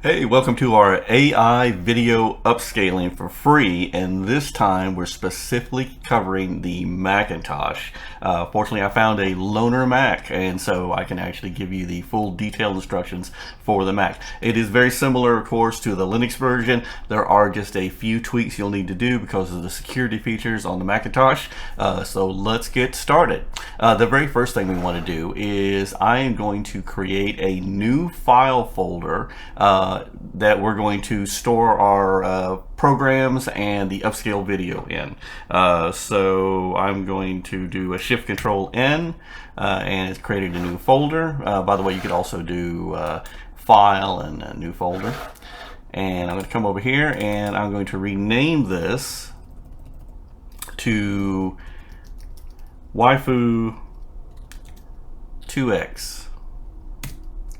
Hey, welcome to our AI video upscaling for free, and this time we're specifically covering the Macintosh. Fortunately, I found a loaner Mac, and so I can actually give you the full detailed instructions for the Mac. It is very similar, of course, to the Linux version. There are just a few tweaks you'll need to do because of the security features on the Macintosh. So let's get started. The very first thing we want to do is I am going to create a new file folder that we're going to store our programs and the upscale video in. So I'm going to do a Shift Control N, and it's created a new folder. By the way, you could also do File and a new folder. And I'm going to come over here and I'm going to rename this to Waifu 2X.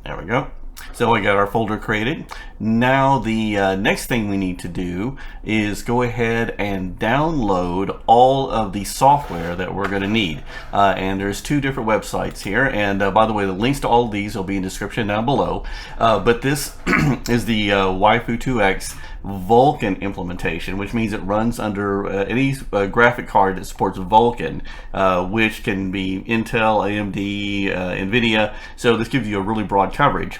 There we go. So we got our folder created. Now the next thing we need to do is go ahead and download all of the software that we're going to need. And there's two different websites here. And by the way, the links to all of these will be in the description down below. But this is the Waifu 2X Vulkan implementation, which means it runs under any graphic card that supports Vulkan, which can be Intel, AMD, NVIDIA. So this gives you a really broad coverage.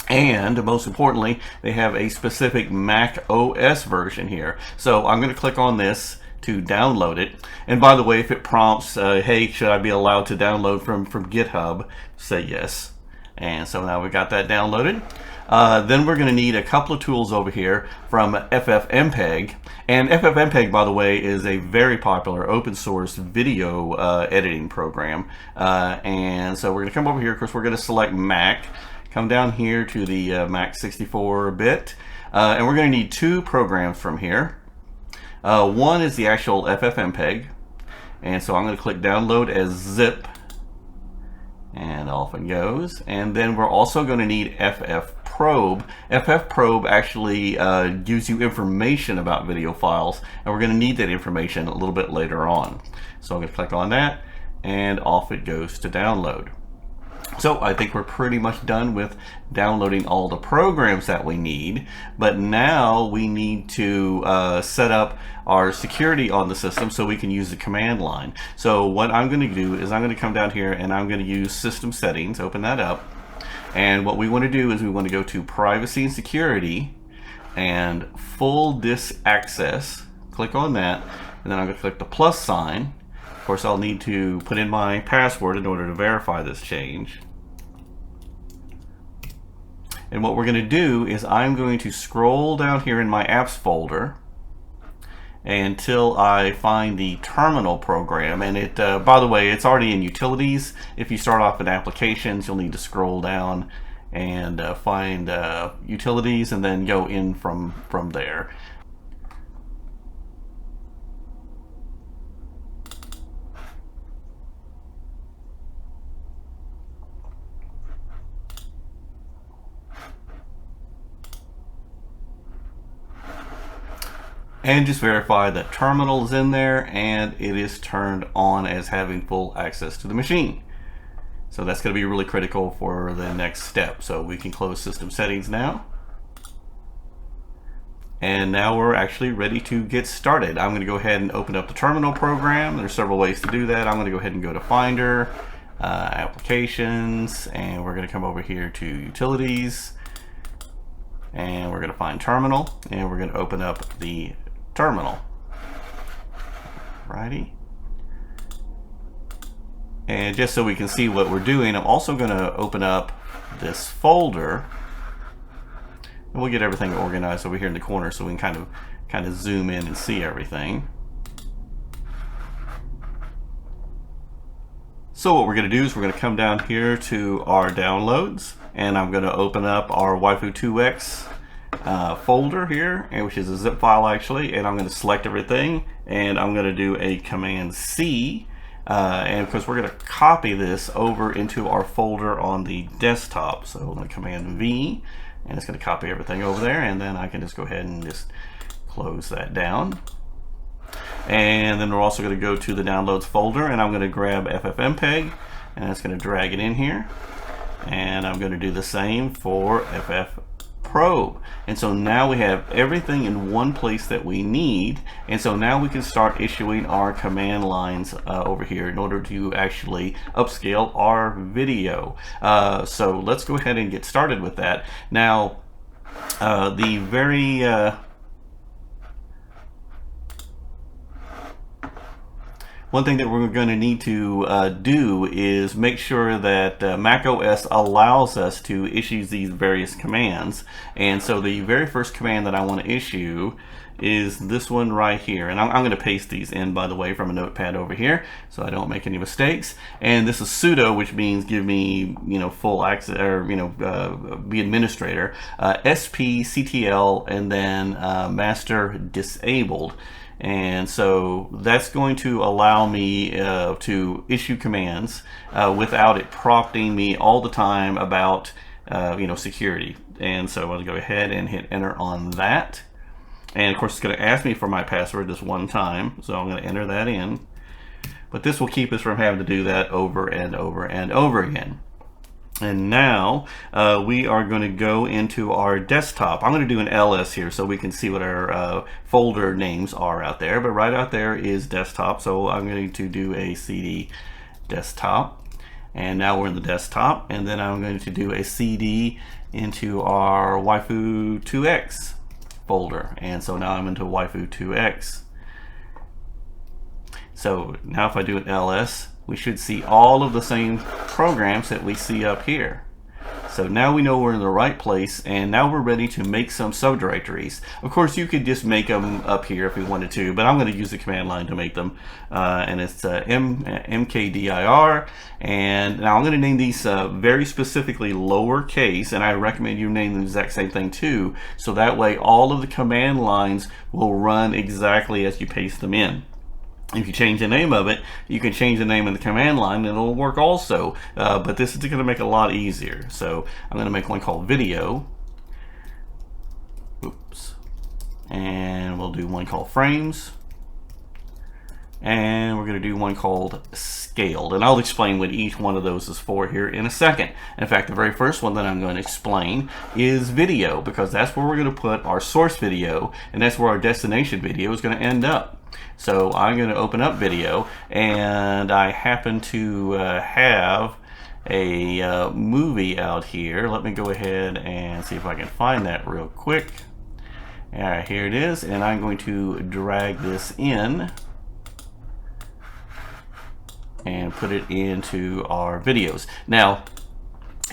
And most importantly, they have a specific Mac OS version here. So I'm going to click on this to download it. And by the way, if it prompts, hey, should I be allowed to download from GitHub, say yes. And so now we've got that downloaded. Then we're going to need a couple of tools over here from ffmpeg. And ffmpeg, by the way, is a very popular open source video editing program. And so we're going to come over here. Of course, we're going to select Mac. Come down here to the Mac 64-bit, and we're going to need two programs from here. One is the actual ffmpeg, and so I'm going to click download as zip, and off it goes. And then we're also going to need ffprobe. ffprobe actually gives you information about video files, and we're going to need that information a little bit later on. So I'm going to click on that, and off it goes to download. So I think we're pretty much done with downloading all the programs that we need, but now we need to set up our security on the system so we can use the command line. So what I'm going to do is I'm going to come down here and I'm going to use system settings, open that up, and what we want to do is we want to go to privacy and security and full disk access, click on that, and then I'm going to click the plus sign. Of course, I'll need to put in my password in order to verify this change. And what we're going to do is I'm going to scroll down here in my apps folder until I find the terminal program. And it, by the way, it's already in utilities. If you start off in applications, you'll need to scroll down and find utilities and then go in from there. And just verify that terminal is in there and it is turned on as having full access to the machine. So that's going to be really critical for the next step. So we can close system settings now. And now we're actually ready to get started. I'm going to go ahead and open up the terminal program. There's several ways to do that. I'm going to go ahead and go to Finder, Applications, and we're going to come over here to Utilities. And we're going to find Terminal, and we're going to open up the terminal. Righty. And just so we can see what we're doing, I'm also going to open up this folder, and we'll get everything organized over here in the corner so we can kind of zoom in and see everything. So what we're going to do is we're going to come down here to our downloads, and I'm going to open up our Waifu 2X folder here, which is a zip file actually, and I'm going to select everything and I'm going to do a Command C, and of course we're going to copy this over into our folder on the desktop. So I'm going to Command V, and it's going to copy everything over there, and then I can just go ahead and just close that down. And then we're also going to go to the downloads folder, and I'm going to grab ffmpeg, and it's going to drag it in here, and I'm going to do the same for ffprobe. ffprobe. And so now we have everything in one place that we need. And so now we can start issuing our command lines over here in order to actually upscale our video. So let's go ahead and get started with that. Now, the very one thing that we're going to need to do is make sure that Mac OS allows us to issue these various commands. And so the very first command that I want to issue is this one right here. And I'm going to paste these in, by the way, from a notepad over here so I don't make any mistakes. And this is sudo, which means give me, full access, or, be administrator. spctl, and then master disabled. And so that's going to allow me to issue commands without it prompting me all the time about security. And so I'm going to go ahead and hit enter on that. And of course it's going to ask me for my password this one time, so I'm going to enter that in. But this will keep us from having to do that over and over and over again. And now we are going to go into our desktop. I'm going to do an ls here so we can see what our folder names are out there. But right out there is desktop. So I'm going to do a cd desktop. And now we're in the desktop. And then I'm going to do a cd into our waifu 2x folder. And so now I'm into waifu 2x. So now if I do an ls, we should see all of the same programs that we see up here. So now we know we're in the right place, and now we're ready to make some subdirectories. Of course, you could just make them up here if we wanted to, but I'm going to use the command line to make them. And it's mkdir. And now I'm going to name these very specifically lowercase, and I recommend you name the exact same thing too, so that way all of the command lines will run exactly as you paste them in. If you change the name of it, you can change the name of the command line and it'll work also. But this is going to make it a lot easier. So I'm going to make one called video. Oops. And we'll do one called frames. And we're going to do one called scaled. And I'll explain what each one of those is for here in a second. In fact, the very first one that I'm going to explain is video, because that's where we're going to put our source video, and that's where our destination video is going to end up. So I'm going to open up video, and I happen to have a movie out here. Let me go ahead and see if I can find that real quick. All right, here it is, and I'm going to drag this in and put it into our videos. Now,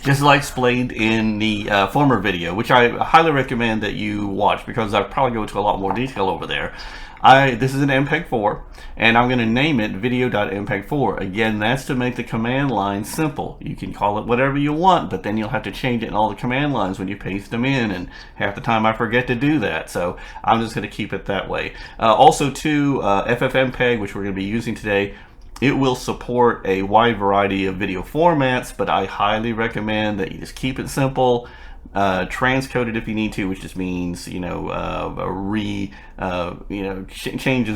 just as I explained in the former video, which I highly recommend that you watch because I'll probably go into a lot more detail over there. This is an MPEG-4, and I'm going to name it video.mpeg4. Again, that's to make the command line simple. You can call it whatever you want, but then you'll have to change it in all the command lines when you paste them in, and half the time I forget to do that. So I'm just going to keep it that way. Also, too, ffmpeg, which we're going to be using today, it will support a wide variety of video formats, but I highly recommend that you just keep it simple. Transcode it if you need to, which just means changes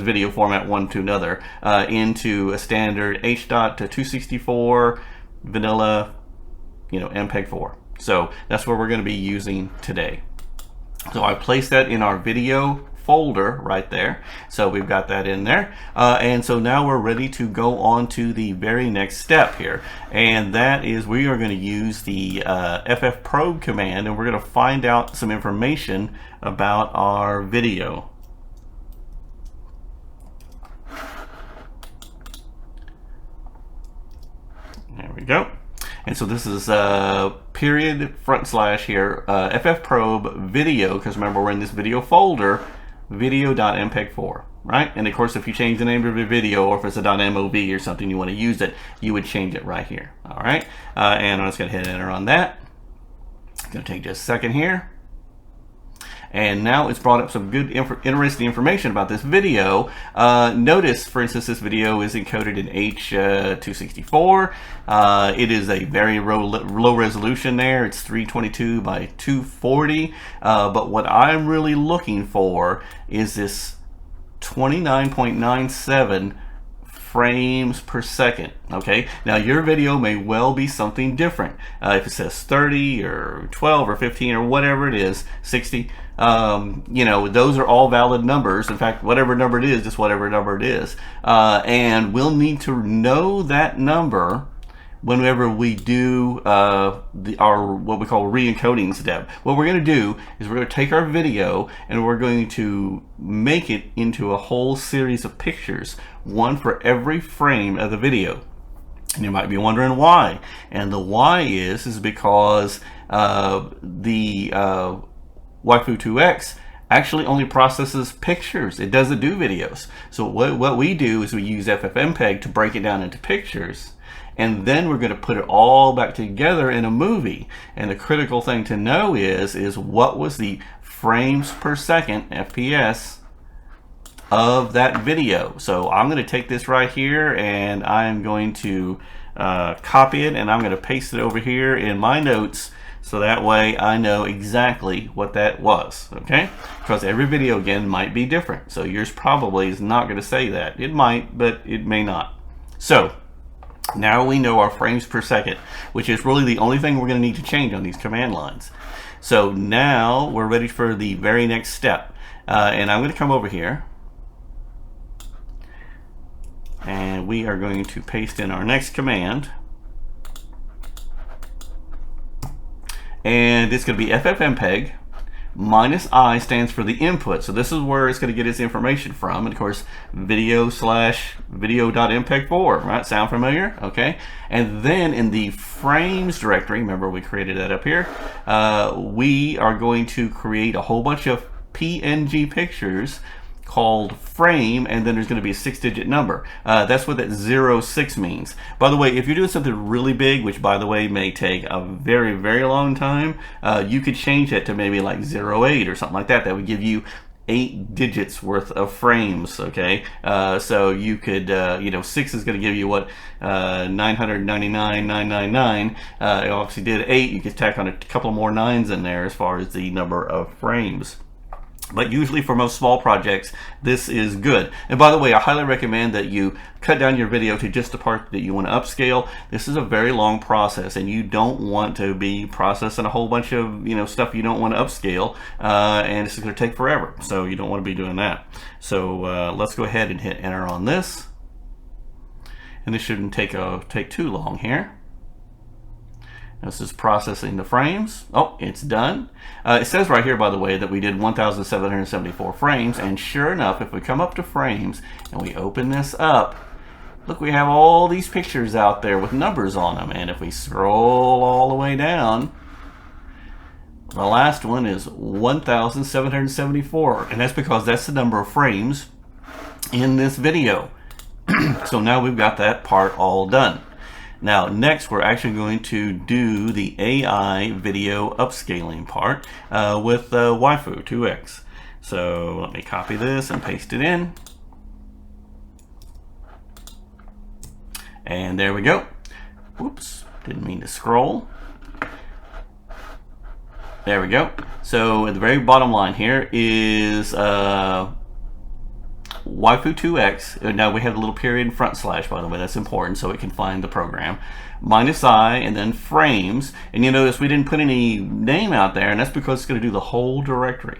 video format one to another into a standard H.264 vanilla MPEG-4. So that's what we're going to be using today. So I placed that in our video folder right there. So we've got that in there. And so now we're ready to go on to the very next step here. And that is we are going to use the ffprobe command, and we're going to find out some information about our video. There we go. And so this is period front slash here ffprobe video, because remember we're in this video folder, video.mpeg4, right? And of course, if you change the name of your video, or if it's a .mov or something you want to use it, you would change it right here. All right, and I'm just going to hit enter on that. It's going to take just a second here. And now it's brought up some good interesting information about this video. Notice, for instance, this video is encoded in H.264. It is a very low resolution there. It's 322 by 240. But what I'm really looking for is this 29.97 frames per second. Okay, now your video may well be something different. If it says 30 or 12 or 15 or whatever it is, 60, you know, those are all valid numbers. In fact, whatever number it is, just whatever number it is. And we'll need to know that number whenever we do our what we call re-encoding step. What we're going to do is we're going to take our video and we're going to make it into a whole series of pictures, one for every frame of the video. And you might be wondering why. And the why is because the Waifu2X actually only processes pictures. It doesn't do videos. So what we do is we use ffmpeg to break it down into pictures. And then we're going to put it all back together in a movie. And the critical thing to know is what was the frames per second, FPS, of that video. So I'm going to take this right here and I'm going to copy it and I'm going to paste it over here in my notes, so that way I know exactly what that was, okay? Because every video, again, might be different. So yours probably is not going to say that. It might, but it may not. So now we know our frames per second, which is really the only thing we're going to need to change on these command lines. So now we're ready for the very next step. And I'm going to come over here. And we are going to paste in our next command. And it's going to be ffmpeg. -I stands for the input. So this is where it's going to get its information from. And of course, video/video.mpeg4, right? Sound familiar? Okay. And then in the frames directory, remember we created that up here, we are going to create a whole bunch of PNG pictures called frame, and then there's going to be a 6-digit number. That's what that 06 means. By the way, if you're doing something really big, which by the way may take a very, very long time, you could change that to maybe like 08 or something like that. That would give you 8 digits worth of frames, okay? So you could, you know, 6 is going to give you what, 999,999. It obviously did 8. You could tack on a couple more 9s in there as far as the number of frames. But usually for most small projects, this is good. And by the way, I highly recommend that you cut down your video to just the part that you want to upscale. This is a very long process, and you don't want to be processing a whole bunch of, you know, stuff you don't want to upscale, and it's going to take forever. So you don't want to be doing that. So let's go ahead and hit enter on this. And this shouldn't take too long here. This is processing the frames. Oh, it's done. It says right here, by the way, that we did 1,774 frames. And sure enough, if we come up to frames and we open this up, look, we have all these pictures out there with numbers on them. And if we scroll all the way down, the last one is 1,774. And that's because that's the number of frames in this video. So now we've got that part all done. Now, next, we're actually going to do the AI video upscaling part with Waifu2X. So let me copy this and paste it in. And there we go. Oops, didn't mean to scroll. There we go. So at the very bottom line here is Waifu2X. Now we have a little period and front slash, by the way. That's important so it can find the program. -I and then frames. And you notice we didn't put any name out there, and that's because it's going to do the whole directory.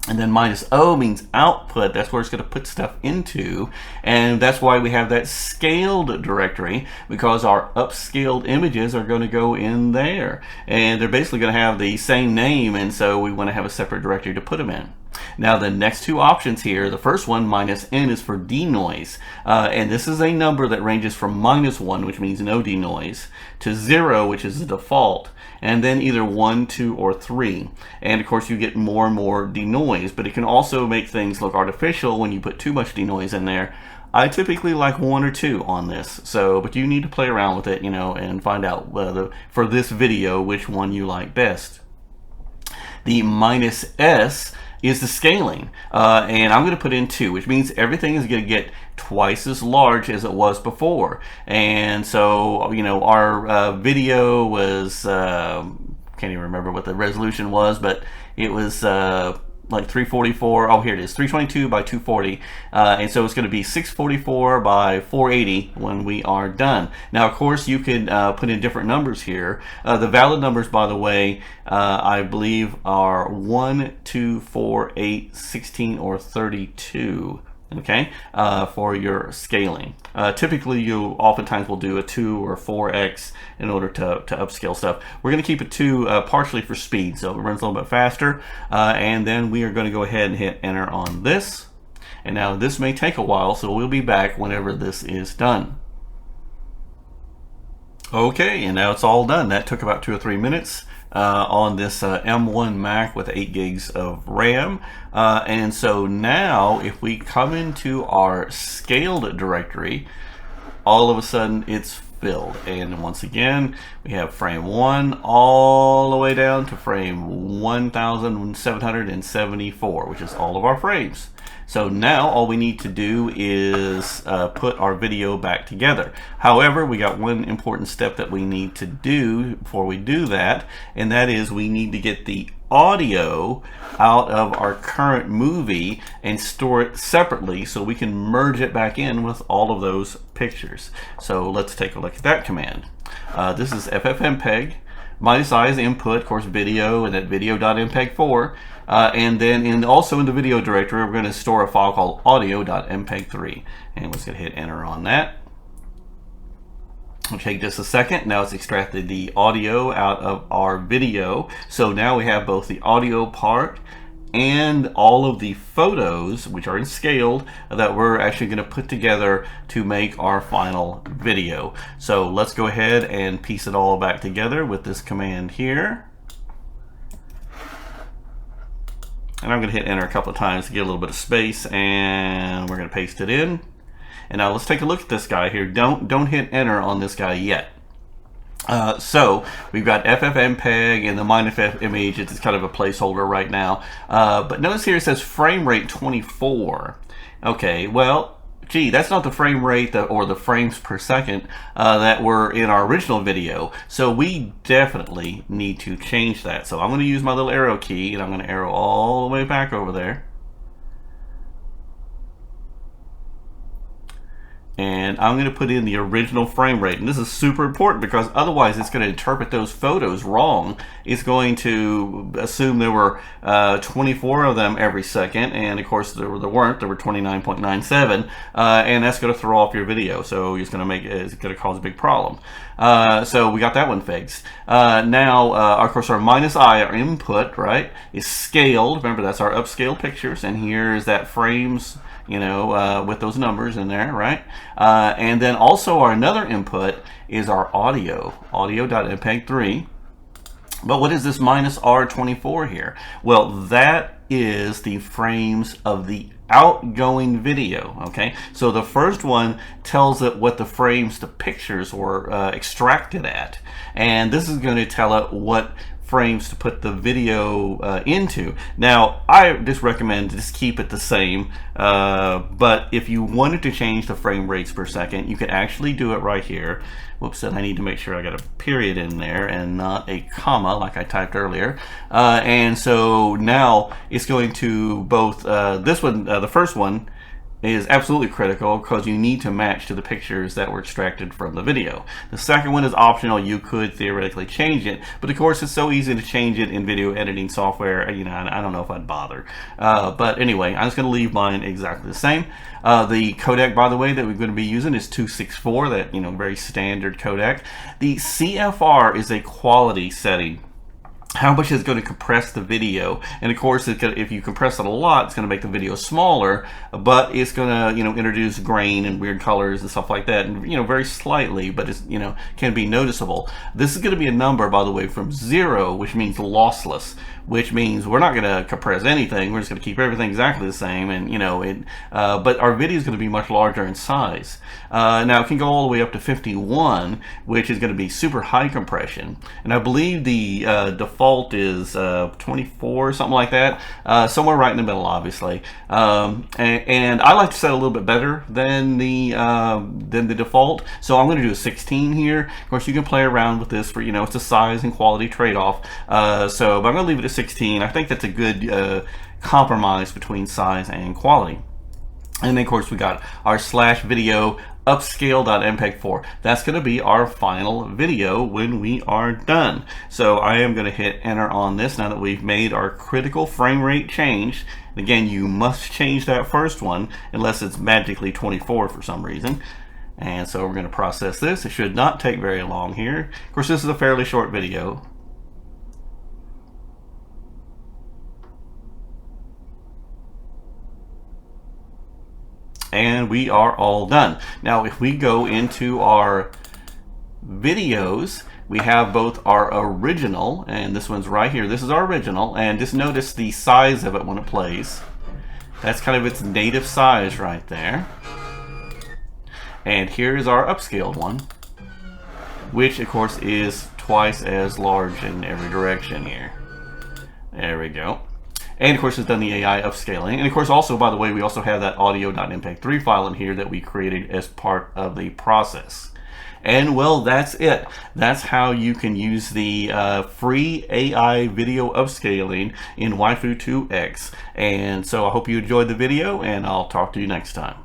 And then -O means output. That's where it's going to put stuff into. And that's why we have that scaled directory, because our upscaled images are going to go in there. And they're basically going to have the same name, and so we want to have a separate directory to put them in. Now the next two options here, the first one, -N, is for denoise. And this is a number that ranges from -1, which means no denoise, to 0, which is the default, and then either 1, 2, or 3. And of course you get more and more denoise, but it can also make things look artificial when you put too much denoise in there. I typically like 1 or 2 on this, so but you need to play around with it, you know, and find out for this video which one you like best. The -S is the scaling, and I'm going to put in 2, which means everything is going to get twice as large as it was before. And so, you know, our video was, can't even remember what the resolution was, but it was like 344. Oh, here it is, 322 by 240, and so it's going to be 644 by 480 when we are done. Now, of course, you can put in different numbers here. The valid numbers, by the way, I believe are 1, 2, 4, 8, 16, or 32. Okay, for your scaling. Typically, you oftentimes will do a 2 or 4x in order to upscale stuff. We're going to keep it 2 partially for speed, so it runs a little bit faster. And then we are going to go ahead and hit enter on this. And now this may take a while, so we'll be back whenever this is done. Okay, and now it's all done. That took about 2 or 3 minutes. On this M1 Mac with 8 gigs of RAM. And so now if we come into our scaled directory, all of a sudden it's filled. And once again, we have frame 1 all the way down to frame 1774, which is all of our frames. So now all we need to do is put our video back together. However, we got one important step that we need to do before we do that, and that is we need to get the audio out of our current movie and store it separately so we can merge it back in with all of those pictures. So let's take a look at that command. This is ffmpeg. -I is input, of course, video, and that video.mpeg4. And then also in the video directory, we're going to store a file called audio.mpeg3. And let's go ahead and hit enter on that. It'll take just a second. Now it's extracted the audio out of our video. So now we have both the audio part and all of the photos, which are in scaled, that we're actually going to put together to make our final video. So let's go ahead and piece it all back together with this command here. And I'm going to hit enter a couple of times to get a little bit of space, and we're going to paste it in. And now let's take a look at this guy here. Don't hit enter on this guy yet. So we've got ffmpeg and the -f image. It's kind of a placeholder right now. But notice here it says frame rate 24. Okay, well, gee, that's not the frame rate or the frames per second that were in our original video. So we definitely need to change that. So I'm going to use my little arrow key, and I'm going to arrow all the way back over there. And I'm going to put in the original frame rate. And this is super important because otherwise it's going to interpret those photos wrong. It's going to assume there were 24 of them every second. And of course there weren't. There were 29.97. And that's going to throw off your video. So it's going to cause a big problem. So we got that one fixed. Now, of course, our -I, our input, right, is scaled. Remember, that's our upscaled pictures. And here's that frames, you know, with those numbers in there, right? And then also our another input is our audio.mpeg3. But what is this -R24 here? Well, that is the frames of the outgoing video. Okay, so the first one tells it what the frames the pictures were extracted at, and this is going to tell it what frames to put the video into. Now, I just recommend just keep it the same, but if you wanted to change the frame rates per second, you can actually do it right here. Whoops, and I need to make sure I got a period in there and not a comma like I typed earlier. And so now it's going to both, this one, the first one, is absolutely critical because you need to match to the pictures that were extracted from the video. The second one is optional. You could theoretically change it, but of course it's so easy to change it in video editing software, you know, I don't know if I'd bother. But anyway, I'm just going to leave mine exactly the same. The codec, by the way, that we're going to be using is 264, that, you know, very standard codec. The CFR is a quality setting. How much is going to compress the video, and of course if you compress it a lot, it's going to make the video smaller, but it's going to, you know, introduce grain and weird colors and stuff like that, and, you know, very slightly, but it's, you know, can be noticeable. This is going to be a number, by the way, from 0, which means lossless, which means we're not going to compress anything. We're just going to keep everything exactly the same, and, you know, but our video is going to be much larger in size. Now it can go all the way up to 51, which is going to be super high compression, and I believe the default is 24, something like that, somewhere right in the middle, obviously. And I like to set a little bit better than the default, so I'm going to do a 16 here. Of course, you can play around with this for, you know, it's a size and quality trade-off. But I'm going to leave it at 16. I think that's a good compromise between size and quality. And then of course we got our /video upscale.mpeg4. That's going to be our final video when we are done. So I am going to hit enter on this now that we've made our critical frame rate change. And again, you must change that first one unless it's magically 24 for some reason. And so we're going to process this. It should not take very long here. Of course, this is a fairly short video. And we are all done. Now, if we go into our videos, we have both our original, and this one's right here. This is our original, and just notice the size of it when it plays. That's kind of its native size right there. And here is our upscaled one, which of course is twice as large in every direction here. There we go. And of course it's done the AI upscaling. And of course also, by the way, we also have that audio.mpeg3 file in here that we created as part of the process. And well, that's it. That's how you can use the free AI video upscaling in Waifu 2X. And so I hope you enjoyed the video, and I'll talk to you next time.